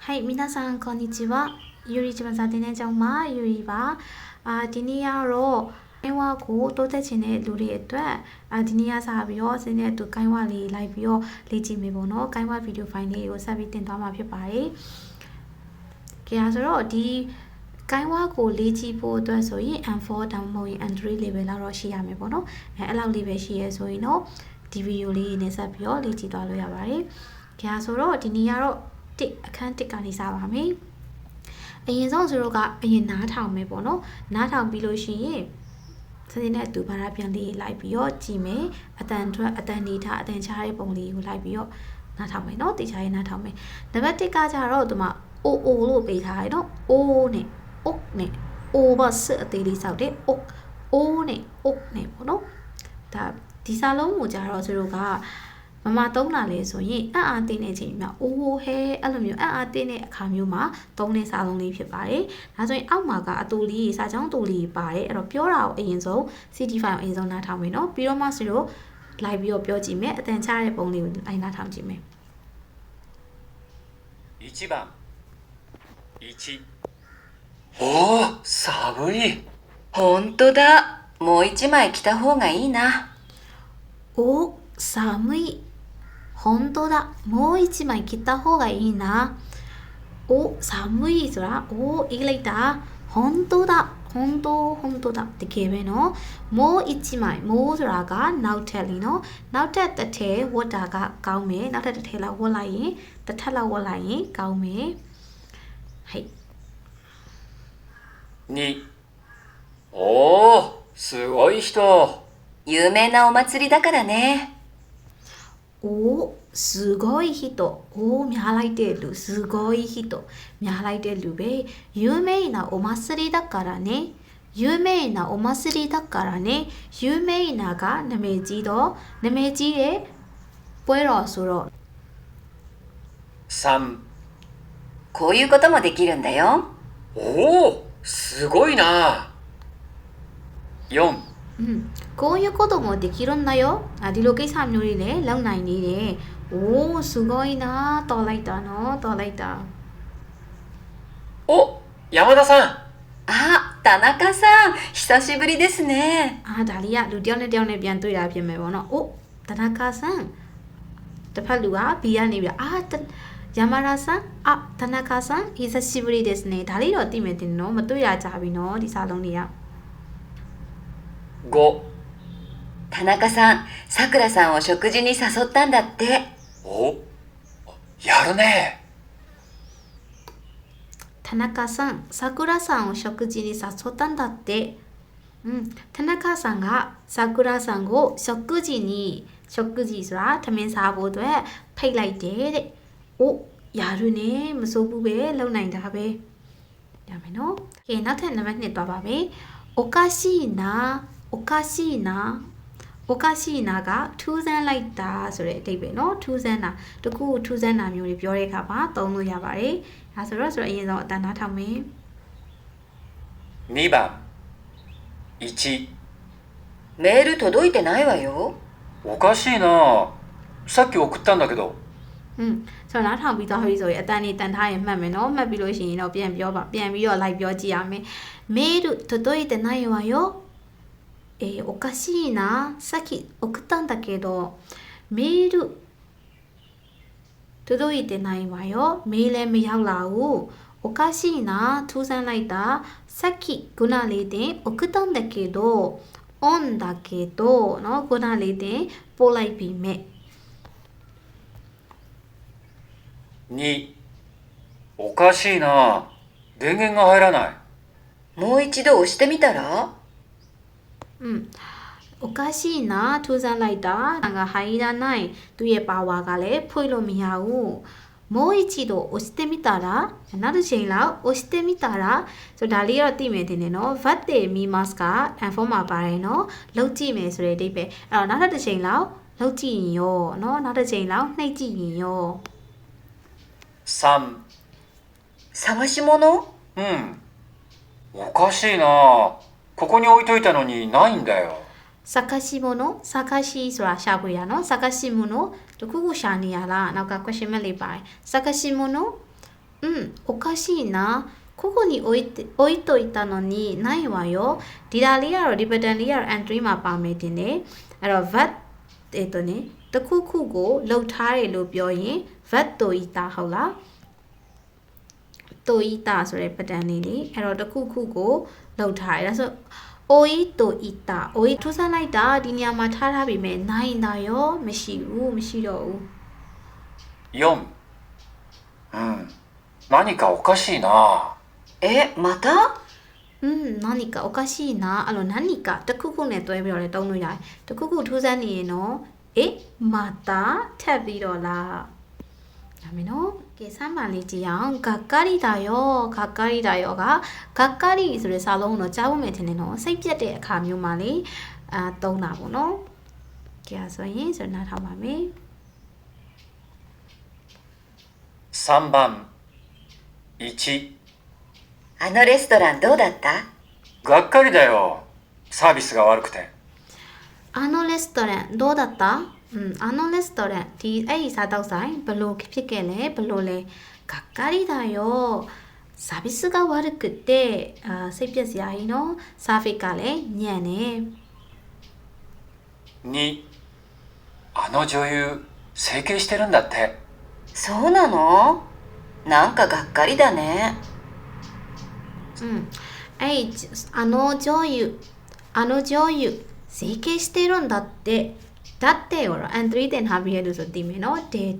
はい、皆さんこんにちは。ゆりちまさてねちゃんまゆりပါဒီနေ့ကတော့ကိုင်းဝါကိုတိုးတက်ချင်တဲ့လူတွေအတွက်ဒီနေ့ကစပြီးတော့စင်းတဲ့သူကိုင်းဝါလေးလိုက်ပြီးတော့လေ့ကျင့်မယ်ပေါ့နော်ကိုင်းဝါဗီဒီယိုဖိုင်လေးကိုဆက်ပြီးတင်သွားမှာဖြစ်ပါတယ်။ကြည့်ရဆိုတော့ဒီကိုင်းဝါကိုလေ့ကျင့်ဖို့အတွက်ဆိုရင် M4 ဒါမှမဟုတ်ရင် M3 level လောက်တော့ရှိရမယ်ပေါ့နော်။အဲ့လောက်လေးပဲရှိရဲဆိုရင်တော့ဒီဗီဒီယိုလေးနဲ့ဆက်ပြီးတော့လေ့ကျင့်သွားလို့ရပါတယ်။ကြည့်ရဆိုတော့ဒီနေ့ကတော့အခန်း1ကနေစပါမယ်။အရင်ဆုံးဆိုတော့ကအရင်နားထောင်မယ်ပေါ့နော်။နားထောင်ပြီးလို့ရှိရင်စင်းတဲ့သူဘာသာပြန်လေးလိုက်ပြီးတော့ကြည့်မယ်။အတန်ထွက်အတန်နေထားအတန်ချတဲ့ပုံလေးကိုလိုက်ပြီးတော့နားထောင်မယ်နော်။တေချာရေးနားထောင်မယ်။နံပါတ်1ကကြတော့ဒီမှာ O လို့ပေးထားတယ်နော်။ O နဲ့ O နဲ့ O ဘာစအသေးလေးစောက်တယ်။ O နဲ့ O နဲ့ပေါ့နော်။ဒါဒီစာလုံးကိုကြတော့ဆိုတော့ကမသုံးလာလေဆိုရင်အားတင်းတဲ့ချိန်မှာအိုးဟဲအဲ့လိုမျိုးအားတင်းတဲ့အခါမျိုးမှာသုံးတဲ့စာလုံးလေးဖြစ်ပါတယ်။ဒါဆိုရင်အောက်မှာကအတူလေးစာကြောင်းတူလေးပါတယ်။အဲ့တော့ပြောတာကိုအရင်ဆုံး CD file အရင်ဆုံးနားထောင်မယ်နော်။ပြီးတော့မှဆိုတော့လိုက်ပြီးတော့ပြောကြည့်မယ်။အတန်ချတဲ့ပုံလေးကိုလိုက်နားထောင်ကြည့်မယ်။1番1おー、寒い。ほんとだ。もう1枚着た方がいいな。お、寒い。本当だ。もう一枚着た方がいいな。お、寒いဆိုတာお、言いလိုက်တာ本当だ。本当だတကယ်ပဲเนาะもう一枚もうဆိုတာကနောက်ထပ်လीเนาะနောက်ထပ်တစ်ထည်ဝတ်တာကကောင်းမယ်နောက်ထပ်တစ်ထည်လောက်ဝတ်လိုက်ရင်တစ်ထပ်လောက်ဝတ်လိုက်ရင်ကောင်းမယ်はい2おー、すごい人。有名なお祭りだからね。おすごい人おများလိုက်တဲ့လူすごい人များလိုက်တဲ့လူပဲ有名なお祭りだからね有名なお祭りだからね有名ながနာမည်ကြီးတော့နာမည်ကြီးတဲ့ပွဲတော်ဆိုတော့3こういうこともできるんだよ。おー、すごいな。4こういうこともできるんだよဒီလိုကိစ္စမျိုးတွေလည်းလုပ်နိုင်နေတယ်おすごいなတော်လိုက်တာနော်တော်လိုက်တာお、山田さん。あ、田中さん、久しぶりですね。ဒါလေးကလူတယောက်နဲ့တယောက်နဲ့ပြန်တွေ့တာဖြစ်မယ်ပေါ့နော်お田中さんတစ်ဖက်လူက B ကနေပြီး山田さん田中さん久しぶりですねဒါလေးတော့သိမယ်တင်နော်မတွေ့ရကြပြီနော်ဒီစာလုံးတွေက5田中さん、さくらさんを食事に誘ったんだって。お、やるね。田中さん、さくらさんを食事に誘ったんだって。田中さんがさくらさんを食事ဆိုတာထမင်းစားဖို့အတွက်ဖိတ်လိုက်တယ်တဲ့။အိုးရるねမစိုးဘူးပဲလုံနိုင်တာပဲ။ရမယ်နော်။ကဲနောက်ထပ်နံပါတ်2သွားပါမယ်။おかしいなおかしいなおかしいなကထူးဆန်းလိုက်တာဆိုတဲ့အဓိပ္ပာယ်เนาะထူးဆန်းတာတခုထူးဆန်းတာမျိုးတွေပြောတဲ့အခါမှာသုံးလို့ရပါတယ်ဒါဆိုတော့အရင်ဆုံးအတန်နားထောင်မယ်2番1メール届いてないわよ。おかしいな。さっき送ったんだけど。ဆိုတော့နားထောင်ပြီးသွားပြီဆိုရင်အတန်နေတန်ထားရင်မှတ်မယ်เนาะမှတ်ပြီးလို့ရှိရင်တော့ပြန်ပြောပါပြန်ပြီးတော့လိုက်ပြောကြည့်ရမယ်メール届いてないわよおかしいなさっき送ったんだけどメール届いてないわよメールလည်းမရောက်လာဘူးおかしいなထူးဆန်းလိုက်တာさっきခုနလေးတင်送ったんだけどonだけどเนาะခုနလေးတင်ပို့လိုက်ပြီမဲ့2おかしいな。電源が入らない。もう一度押してみたら？おかしいなထူးဆန်းလိုက်တာငါ入らないသူရဲ့ပါဝါကလည်းဖွင့်လို့မရဘူးもう一度押してみたらနောက်တစ်ချိန်လောက်押してみたらဆိုဒါလေးတော့သိမယ်တင်တယ်နော် verb တွေ mimas က and form မှာပါတယ်နော်လုပ်ကြည့်မယ်ဆိုတဲ့အဓိပ္ပာယ်အဲ့တော့နောက်တစ်ချိန်လောက်လုပ်ကြည့်ရင်ရောနော်နောက်တစ်ချိန်လောက်နှိပ်ကြည့်ရင်ရော3探し物？おかしいな。ここに置いといたのにないんだよ。探し物探しဆိုတာရှာဖွေရနော်探し物တခုခုရှာနေရလားနောက်က question mark လေးပါတယ်探し物おかしいな。ここに置いといたのにないわよ。ဒီဒါလေးကတော့ဒီ button လေးကတော့ entry မှာပါမယ်တင်တယ်။အဲ့တော့ vat ねတခုခုကိုလှုပ်ထားတယ်လို့ပြောရင် vat တိုဤတာဟုတ်လား။တိုဤတာဆိုတဲ့ button လေးလေအဲ့တော့တခုခုကိုလှုပ်ထားတယ်ဒါဆိုအိုဤတိုဤတာအိုဤထူးဆန်းလိုက်တာဒီနေရာမှာထားထားပြီမဲ့နိုင်တာရောမရှိတော့ဘူး4何かおかしいなまた何かおかしいなအဲ့လို何かတခုခုနဲ့တွဲပြီးတော့လည်းတုံးလို့ရတယ်တခုခုထူးဆန်းနေရင်တော့またထပ်ပြီးတော့လားဒါမင်းနော်ကဲစမ်းပါလေးကြည့်အောင်ဂါကာရီဒါယောဂါကာရီဒါယောကဂါကာရီဆိုတဲ့စာလုံးတော့ကြားဖို့မယ်ထင်တယ်နော်စိတ်ပြတ်တဲ့အခါမျိုးမှာလေတုံးတာပေါ့နော်ကဲဆိုရင်ဆိုနားထောင်ပါမယ်3番1あのレストランどうだった？がっかりだよサービスが悪くてあのレストランどうだったあのレストランဒီအဲ့ဒီစားတောက်ဆိုင်ဘလို့ဖြစ်ခဲ့လဲဘလို့လဲがっかりだよサービスが悪くてစိတ်ပြက်စရာကြီးနော်ဆာဖစ်ကလည်းညံ့နေ2あの女優整形してるんだってそうなの？なんかがっかりだね。အဲ့あの女優整形してるんだってだってရော N3 တင်ထားပြီးရလို့ဆိုသိမယ်နော်တဲ့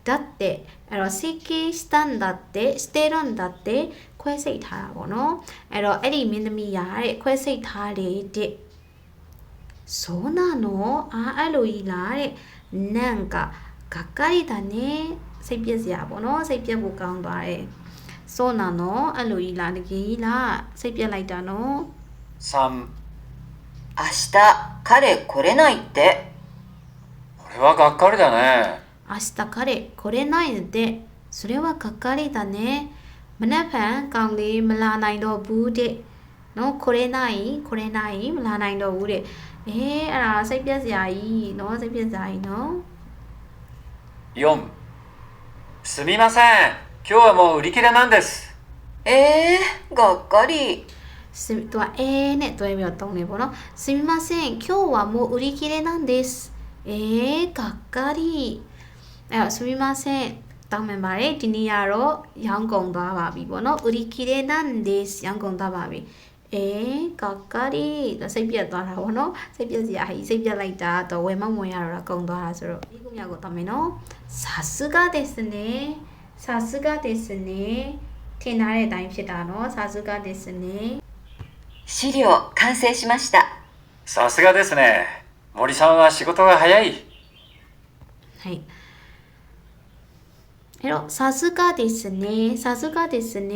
だってအဲ့တော့整形したんだってしてるんだってခွဲစိတ်ထားတာပေါ့နော်အဲ့တော့အဲ့ဒီမင်းသမီးရတဲ့ခွဲစိတ်ထားတယ်တဲ့そうなのအဲ့လိုကြီးလားတဲ့なんかがっかりだねစိတ်ပြက်စရာပေါ့နော်စိတ်ပြက်ဖို့ကောင်းသွားတယ်そうなのအဲ့လိုကြီးလားတကယ်ကြီးလားစိတ်ပြက်လိုက်တာနော်3明日彼来れないって。これはがっかりだね明日彼来れないってそれはがっかりだねမနက်ဖြန်ကောင်းလေးမလာနိုင်တော့ဘူးတဲ့နော်来れないမလာနိုင်တော့ဘူးတဲ့အဲ့ဒါစိတ်ပြက်စရာကြီးနော်စိတ်ပြက်စရာကြီးနော်4すみません今日はもう売り切れなんですがっかり。သူကနဲ့တွဲပြီးတော့တုံးနေပေါ့နော်すみません今日はもう売り切れなんですがっかりအဲ့တော့すみませんတောင်းပန်ပါတယ်ဒီနေ့ကတော့ရောင်းကုန်သွားပါပြီပေါ့နော်売り切れなんですရောင်းကုန်သွားပါပြီがっかりစိတ်ပြတ်သွားတာပေါ့နော်စိတ်ပြတ်စရာကြီးစိတ်ပြတ်လိုက်တာတော့ဝယ်မဝင်ရတော့ကုန်သွားတာဆိုတော့ဒီခုမြောက်ကိုတောင်းမယ်နော်さすがですねさすがですねထင်ထားတဲ့အတိုင်းဖြစ်တာနော်さすがですね資料完成しました。さすがですね森さんは仕事が早いはいအဲ့တော့さすがですねさすがですね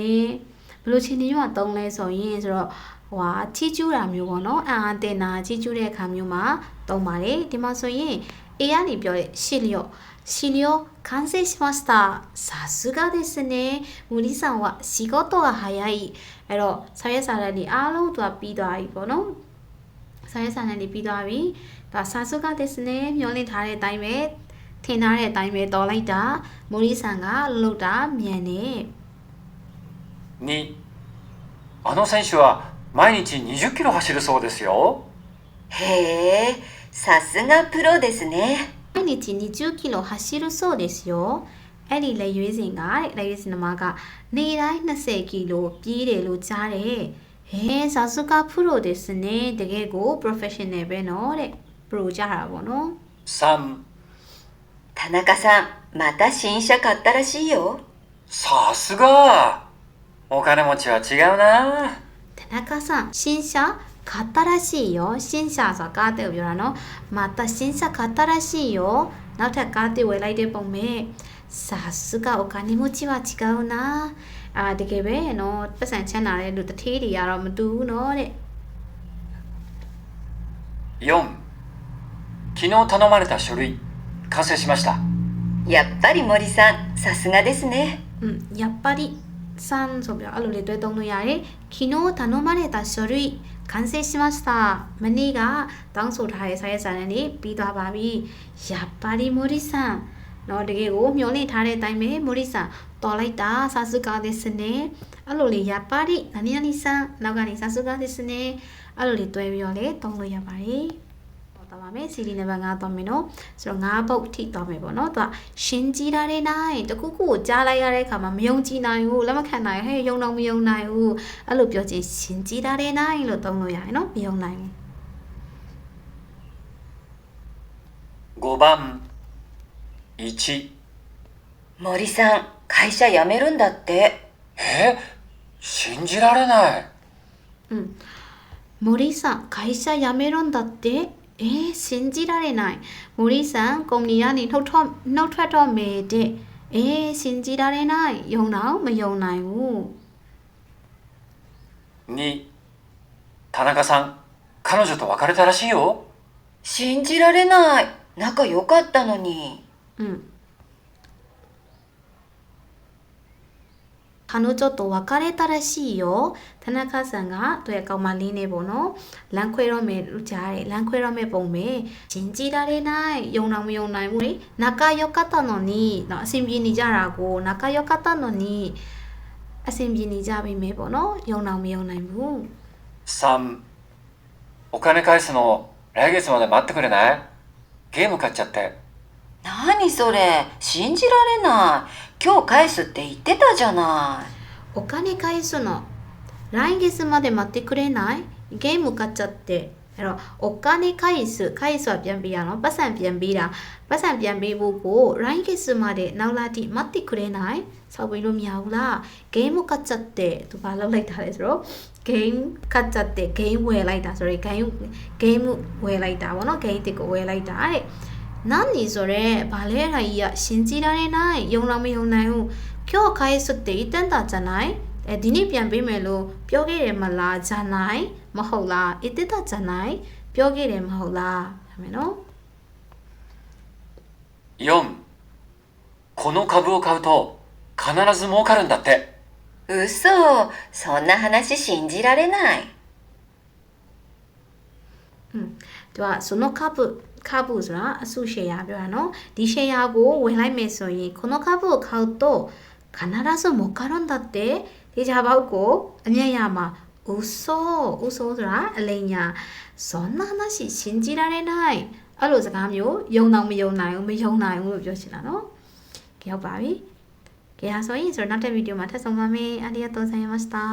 ဘယ်လိုချင်းမျိုးကတုံးလဲဆိုရင်ဆိုတော့ဟိုဟာချီကျူးတာမျိုးပေါ့နော်အတင်တာချီကျူးတဲ့အခါမျိုးမှာတုံးပါတယ်ဒီမှာဆိုရင် A ကနေပြောတဲ့資料完成しましたさすがですね森さんは仕事が早いအဲ့တော့ဆောရက်စာရက်တွေအားလုံးသူကပြီးသွားပြီပေါ့နော်ဆောရက်စာရက်တွေပြီးသွားပြီဒါさすがですねမျောလင့်ထားတဲ့အတိုင်းပဲထင်ထားတဲ့အတိုင်းပဲတော်လိုက်တာမိုရီဆန်ကလှုပ်တာမြန်နေ2あの選手は毎日20キロ走るそうですよへえ、さすがプロですね。毎日20キロ走るそうですよအဲ့ဒီလက်ရွေးစင်ကလက်ရွေးစင်နမကနေ့တိုင်း20ကီလိုပြေးတယ်လို့ကြားတယ်さすがプロですねတကယ်ကို professional ပဲနော်တဲ့ pro ကြတာပေါ့နော်3田中さん、また新車買ったらしいよ。さすがお金持ちは違うな田中さん新車買ったらしいよ新車ဆိုတာကားတဲ့ပြောတာနော်また新車買ったらしいよနောက်ထပ်ကားတဲ့ဝယ်လိုက်တဲ့ပုံပဲさすがお金持ちは違うなတကယ်ပဲနော်ပတ်စံချမ်းသာတဲ့လူတစ်ထေးတွေကတော့မတူဘူးနော်တဲ့4昨日頼まれた書類完成しましたやっぱり森さん、さすがですね。やっぱり3ဆိုပြီးတော့အဲ့လိုလေးတွဲသုံးလို့ရတယ်昨日頼まれた書類完成しましたမနေ့ကတောင်းဆိုထားတဲ့စာရေးစာတမ်းတွေပြီးသွားပါပြီやっぱり森さんနော်တကယ်ကိုမျှော်လင့်ထားတဲ့အတိုင်းပဲ森さんတော်လိုက်တာစာစုကားですねအဲ့လိုလေやっぱり何々さんနောက်ကနေစာစုကားですねအဲ့လိုလေတွဲပြီးတော့လေသုံးလို့ရပါတယ်တော့ပါမယ် CD နံပါတ်5တော့မယ်နော်ဆိုတော့5ပုတ်ထိတော့မယ်ပေါ့နော်သူကရှင်ကြည်တာတဲ့နိုင်တခုခုကိုကြားလိုက်ရတဲ့အခါမှာမယုံကြည်နိုင်ဘူးလက်မခံနိုင်ဟဲ့ယုံတော့မယုံနိုင်ဘူးအဲ့လိုပြောချင်ရှင်ကြည်တာတဲ့နိုင်လို့သုံးလို့ရတယ်နော်မယုံနိုင်ဘူး5番1森さん、会社辞めるんだって。信じられない森さん会社辞めるんだって信じられない森さんကုမ္ပဏီကနေနှုတ်ထွက်တော့မယ်တဲ့信じられないယုံတော့မယုံနိုင်ဘူး2田中さん彼女と別れたらしいよ信じられない。仲良かったのに。彼女と別れたらしいよ田中さんがသူရဲ့ကောင်မလေးနဲ့ပေါ့နော်လမ်းခွဲတော့မယ်လို့ကြားတယ်လမ်းခွဲတော့မယ်ပုံပဲ信じられないယုံတော့မယုံနိုင်ဘူးလေ仲良かったのにเนาะအဆင်ပြေနေကြတာကို仲良かったのにအဆင်ပြေနေကြပြီမယ်ပေါ့နော်ယုံတော့မယုံနိုင်ဘူး3お金返すの来月まで待ってくれないゲーム買っちゃって何それ、信じられない。今日返すって言ってたじゃない。お金返すの来月まで待ってくれないゲーム買っちゃってအဲ့တော့お金返すはပြန်ပေးရနော်ပတ်စံပြန်ပေးတာပတ်စံပြန်ပေးဖို့ကို 来月までနောက်လာတိ待ってくれないဆောက်ပြီးလို့မရဘူးလားゲーム買っちゃってသူဘာလုပ်လိုက်တာလဲဆိုတော့ゲーム買っちゃってゲームဝယ်လိုက်တာဆိုတော့ゲームဝယ်လိုက်တာဗောနော်ဂိမ်းတစ်ကိုဝယ်လိုက်တာတဲ့何それバレエライヤ信じられないယုံတော့မယုံနိုင်ဘူး今日返すって言ってんだじゃないဒီနေ့ပြန်ပေးမယ်လို့ပြောခဲ့တယ်မလားじゃないမဟုတ်လား言ってたじゃないပြောခဲ့တယ်မဟုတ်လားဒါမယ်နော်4この株を買うと必ず儲かるんだって嘘、そんな話信じられない。သူကその株ဆိုတာအစုရှယ်ယာပြောတာနော်ဒီရှယ်ယာကိုဝင်လိုက်မယ်ဆိုရင်この株を買うと必ず儲かるんだってဒီဂျာဘောက်ကိုအမြတ်ရမှာ嘘ဆိုတာအလိညာそんな話信じられないအဲ့လိုစကားမျိုးယုံတော့မယုံနိုင်ဘူးမယုံနိုင်ဘူးလို့ပြောချင်တာနော်ကြောက်ပါပြီကြရဆိုရင်ဆိုတော့နောက်တဲ့ဗီဒီယိုမှာထပ်ဆောင်ပါမယ်အားရတော့ဆိုင်ရပါစတာ